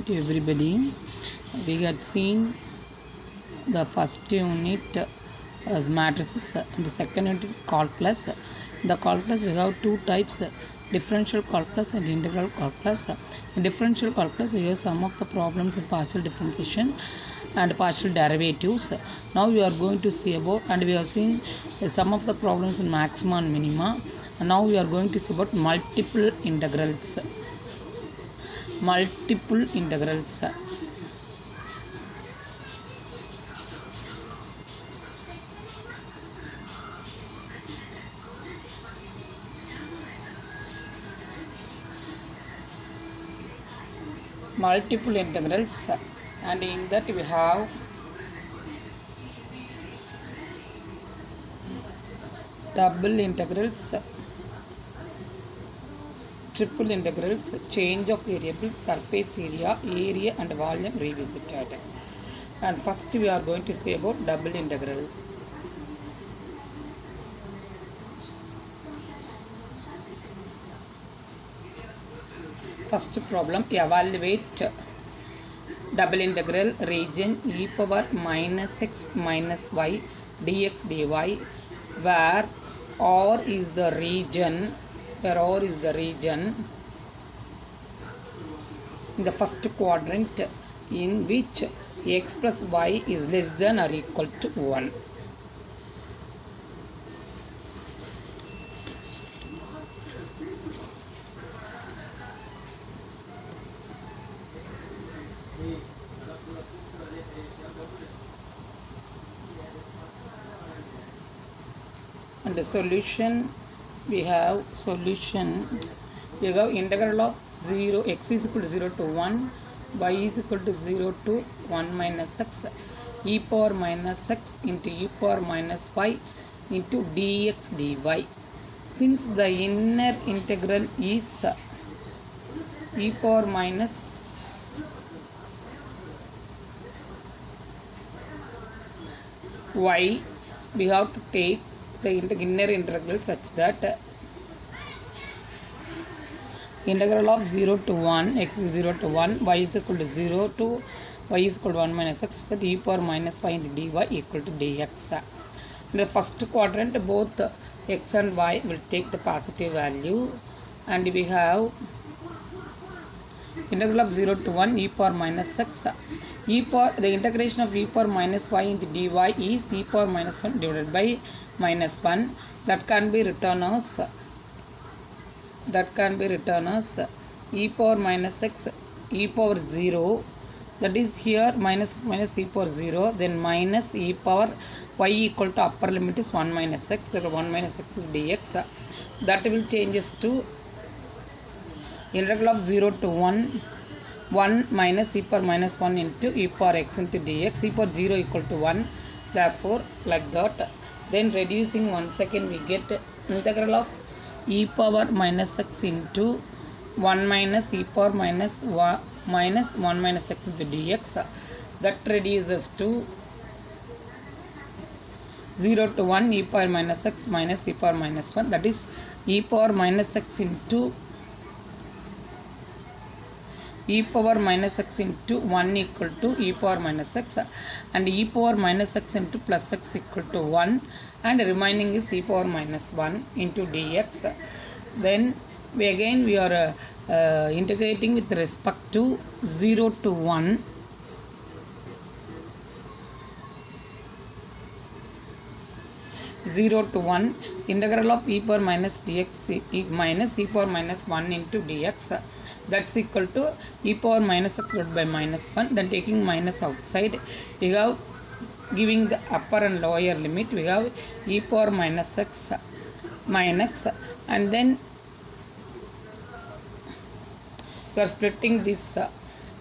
to everybody. We had seen the first unit as matrices, and the second unit is calculus. In the calculus, we have two types: differential calculus and integral calculus. In differential calculus, we have some of the problems in partial differentiation and partial derivatives. Now we are going to see about, and we have seen some of the problems in maxima and minima. And now we are going to see about multiple integrals. Multiple integrals. Multiple integrals, and in that we have double integrals, triple integrals, change of variables, surface area, area and volume revisited. And first we are going to say about double integrals. First problem, evaluate double integral region e power minus x minus y dx dy, where R is the region, in the first quadrant in which x plus y is less than or equal to 1. And the solution, we have integral of 0, x is equal to 0 to 1, y is equal to 0 to 1 minus x, e power minus x into e power minus y into dx dy. Since the inner integral is e power minus y, we have to take the inner integral such that integral of 0 to 1, x is 0 to 1, y is equal to 0 to y is equal to 1 minus x, that e power minus y into dy equal to dx. In the first quadrant, both x and y will take the positive value, and we have integral of 0 to 1 e power minus x. The integration of e power minus y into dy is e power minus 1 divided by minus 1. That can be written as e power minus x e power 0, that is here minus e power 0, then minus e power y equal to upper limit is 1 minus x, that 1 minus x is dx. That will changes to integral of 0 to 1 minus e power minus 1 into e power x into dx, e power 0 equal to 1, therefore like that. Then reducing 1 second, we get integral of e power minus x into 1 minus e power minus 1 minus x into dx. That reduces to 0 to 1 e power minus x minus e power minus 1, that is e power minus x into e power minus x into 1 equal to e power minus x, and e power minus x into plus x equal to 1, and remaining is e power minus 1 into dx. Then we are integrating with respect to 0 to 1. Integral of e power minus dx minus e power minus 1 into dx, that's equal to e power minus x divided by minus 1. Then taking minus outside, we have giving the upper and lower limit, we have e power minus x minus, and then we are splitting this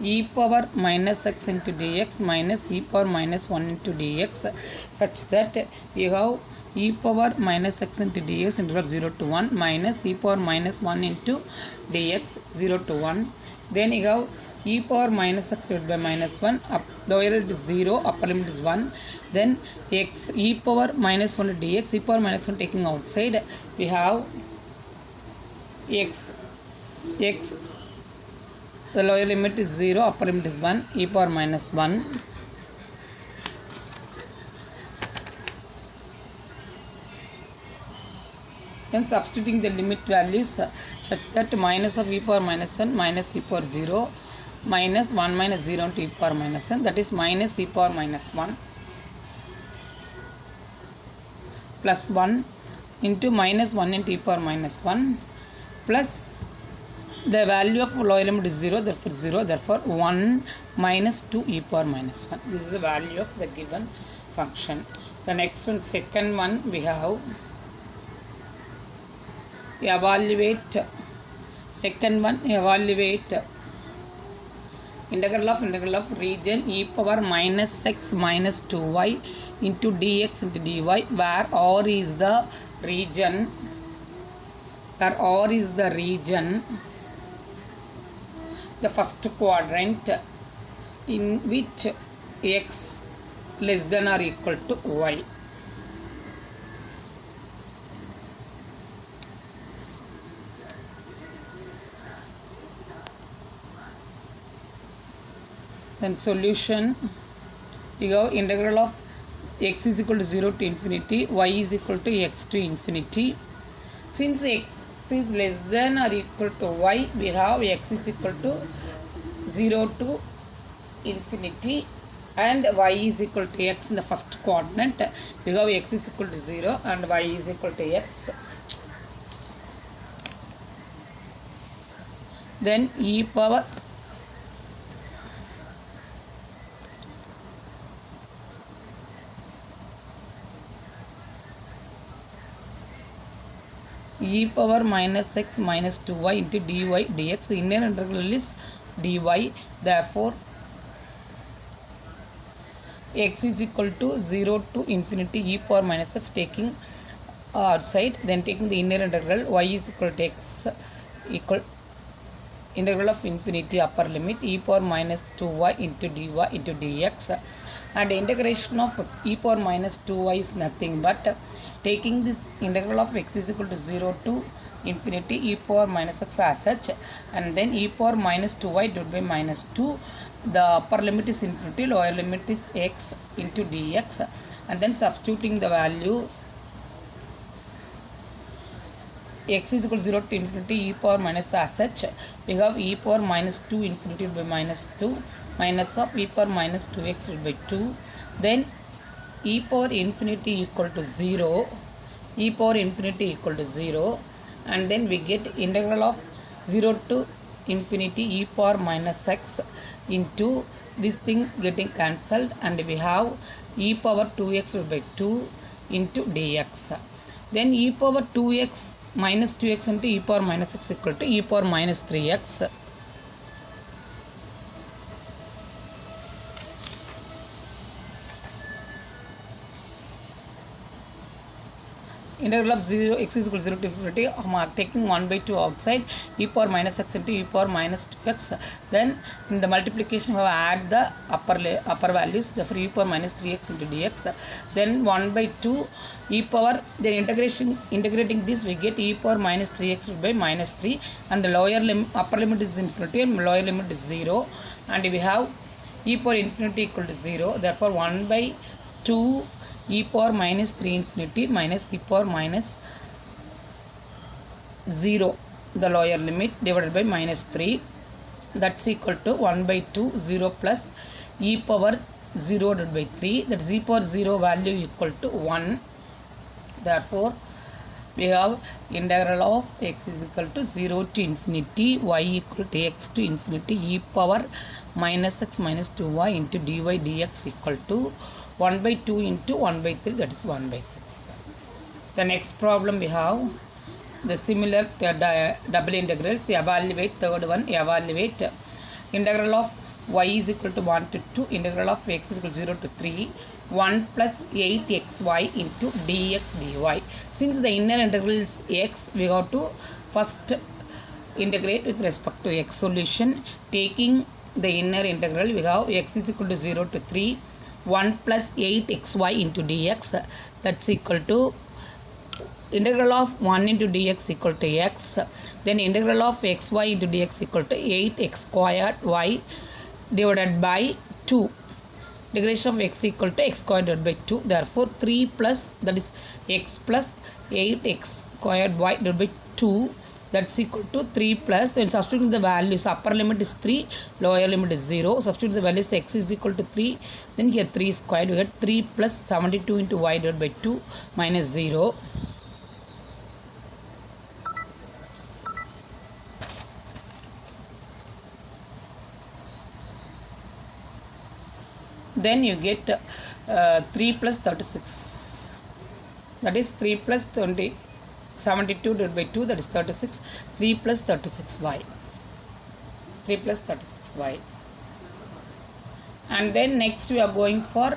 e power minus x into dx minus e power minus 1 into dx, such that we have e power minus x into dx interval 0 to 1 minus e power minus 1 into dx 0 to 1. Then you have e power minus x divided by minus 1, lower limit is 0, upper limit is 1. Then x e power minus 1 dx, e power minus 1 taking outside, we have x The lower limit is 0, upper limit is 1, e power minus 1. Then substituting the limit values such that minus of e power minus 1 minus e power 0 minus 1 minus 0 into e power minus 1, that is minus e power minus 1 plus 1 into minus 1 into e power minus 1 plus the value of lower limit is 0, therefore 1 minus 2 e power minus 1. This is the value of the given function. The next one, second one, we have evaluate. Second one, evaluate integral of region e power minus x minus 2y into dx into dy, where R is the region, the first quadrant in which x less than or equal to y. Then solution, you have integral of x is equal to 0 to infinity, y is equal to x to infinity. Since x is less than or equal to y, we have x is equal to 0 to infinity and y is equal to x in the first quadrant. We have x is equal to 0 and y is equal to x. Then e power minus x minus 2y into dy dx. The inner integral is dy, therefore x is equal to 0 to infinity e power minus x, taking outside, then taking the inner integral, y is equal to x equal integral of infinity upper limit e power minus 2y into dy into dx, and integration of e power minus 2y is nothing but taking this integral of x is equal to 0 to infinity e power minus x as such, and then e power minus 2y divided by minus 2. The upper limit is infinity, lower limit is x into dx, and then substituting the value x is equal to 0 to infinity e power minus as such, we have e power minus 2 infinity by minus 2 minus of e power minus 2x by 2, then e power infinity equal to 0, and then we get integral of 0 to infinity e power minus x into this thing getting cancelled, and we have e power 2x by 2 into dx. Then e power 2x minus 2x into e power minus x equal to e power minus 3x. Integral of 0 x is equal to 0 to infinity, taking 1 by 2 outside, e power minus x into e power minus 2x. Then in the multiplication we have add the upper values, therefore e power minus 3x into dx. Then 1 by 2 e power, then integrating this we get e power minus 3x by minus 3, and the upper limit is infinity and lower limit is 0, and we have e power infinity equal to 0, therefore 1 by 2 e power minus 3 infinity minus e power minus 0, the lower limit, divided by minus 3, that's equal to 1 by 2 0 plus e power 0 divided by 3, that is e power 0 value equal to 1. Therefore we have integral of x is equal to 0 to infinity y equal to x to infinity e power minus x minus 2y into dy dx equal to 1 by 2 into 1 by 3, that is 1 by 6. The next problem we have the similar double integrals. Evaluate third one. Evaluate integral of y is equal to 1 to 2, integral of x is equal to 0 to 3, 1 plus 8xy into dx dy. Since the inner integral is x, we have to first integrate with respect to x. Solution, taking the inner integral, we have x is equal to 0 to 3, 1 plus 8xy into dx, that's equal to integral of 1 into dx equal to x, then integral of xy into dx equal to 8x squared y divided by 2. Integration of x equal to x squared divided by 2. Therefore 3 plus, that is x plus 8x squared y divided by 2, that's equal to 3 plus, when substituting the values, upper limit is 3, lower limit is 0, substitute the values, x is equal to 3, then here 3 squared, we get 3 plus 72 into y divided by 2 minus 0. Then you get 3 plus 36, that is 3 plus 20, 72 divided by 2, that is 36, 3 plus 36y, 3 plus 36y. And then next we are going for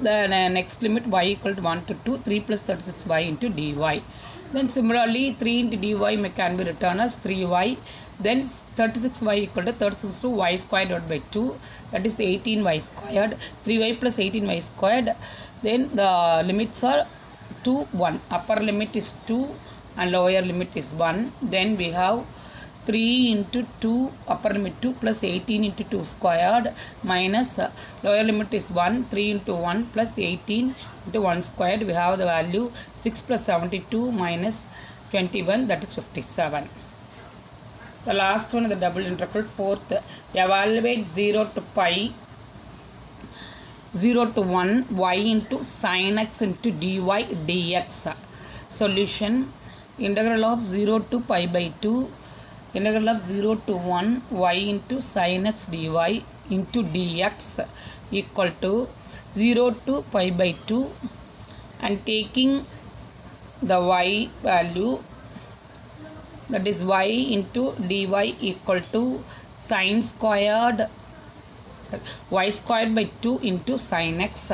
the next limit, y equal to 1 to 2, 3 plus 36y into dy. Then similarly 3 into dy can be written as 3y, then 36y equal to 36 to y squared divided by 2, that is 18y squared, 3y plus 18y squared. Then the limits are 2, 1, upper limit is 2 and lower limit is 1. Then we have 3 into 2, upper limit 2 plus 18 into 2 squared minus lower limit is 1, 3 into 1 plus 18 into 1 squared. We have the value 6 plus 72 minus 21, that is 57. The last one is the double integral. Fourth, evaluate 0 to pi, 0 to 1 y into sin x into dy dx. Solution, integral of 0 to pi by 2, integral of 0 to 1 y into sin x dy into dx equal to 0 to pi by 2, and taking the y value, that is y into dy equal to sin squared, y squared by 2 into sin x.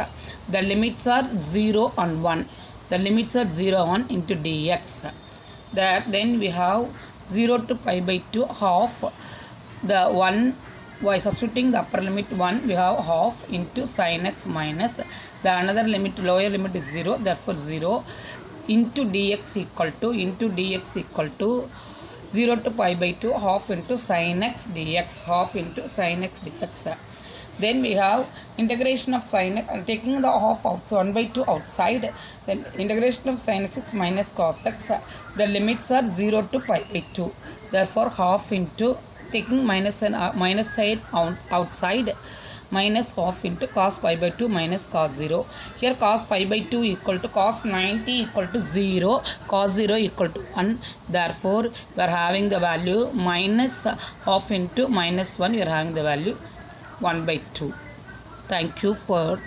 The limits are 0 and 1. The limits are 0 and 1 into dx. Then we have 0 to pi by 2 half, the 1, by substituting the upper limit 1, we have half into sin x minus the another limit, lower limit is 0, therefore 0 into dx equal to 0 to pi by 2 half into sin x dx, half into sin x dx. Then we have integration of sin x, taking the half out, so 1 by 2 outside, then integration of sin x minus cos x, the limits are 0 to pi by 2, therefore half into, taking minus side outside, minus half into cos pi by 2 minus cos 0. Here cos pi by 2 equal to cos 90 equal to 0, cos 0 equal to 1. Therefore, we are having the value minus half into minus 1, we are having the value 1 by 2. Thank you for